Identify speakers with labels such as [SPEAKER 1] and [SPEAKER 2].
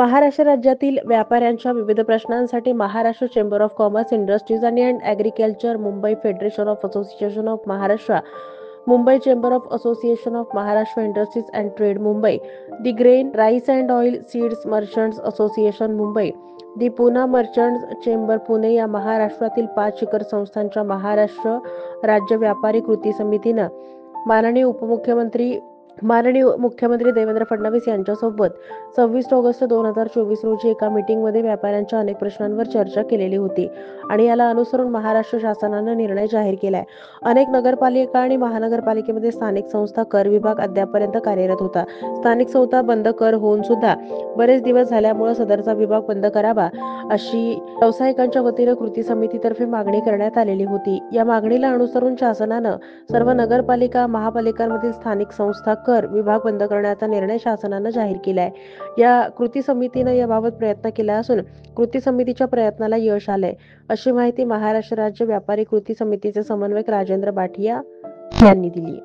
[SPEAKER 1] महाराष्ट्र राज्यातील व्यापाऱ्यांच्या विविध प्रश्नांसाठी Maharashtra chamber of commerce, industries and agriculture, Mumbai federation of association of Maharashtra, Mumbai chamber of association of Maharashtra industries and trade Mumbai, the grain rice and oil seeds merchants association Mumbai, the Poona merchants chamber Pune या महाराष्ट्रातील 5 शिखर संस्थांच्या महाराष्ट्र राज्य व्यापारी कृती समितीनं माननीय मुख्यमंत्री देवेंद्र फडणवीस यांच्यासोबत 26 ऑगस्ट 2024 रोजी एका मीटिंगमध्ये व्यापाऱ्यांच्या अनेक प्रश्नांवर चर्चा केलेली होती आणि याला अनुसरून महाराष्ट्र शासनानं निर्णय जाहीर केलाय। अनेक नगरपालिका आणि महानगरपालिकेमध्ये स्थानिक संस्था कर विभाग अद्यापपर्यंत कार्यरत होता। स्थानिक संस्था बंद कर होऊन सुद्धा बरेच दिवस झाल्यामुळे सदरचा विभाग बंद करावा अशी व्यावसायिकांच्या वतीनं कृती समितीतर्फे मागणी करण्यात आलेली होती। या मागणीला अनुसरून शासनानं सर्व नगरपालिका महापालिकांमधील स्थानिक संस्था कर विभाग बंद करण्याचा निर्णय शासनानं जाहीर केलाय। या कृती समितीनं याबाबत प्रयत्न केला असून कृती समितीच्या प्रयत्नाला यश आलंय, अशी माहिती महाराष्ट्र राज्य व्यापारी कृती समितीचे समन्वयक राजेंद्र बाठिया यांनी दिली।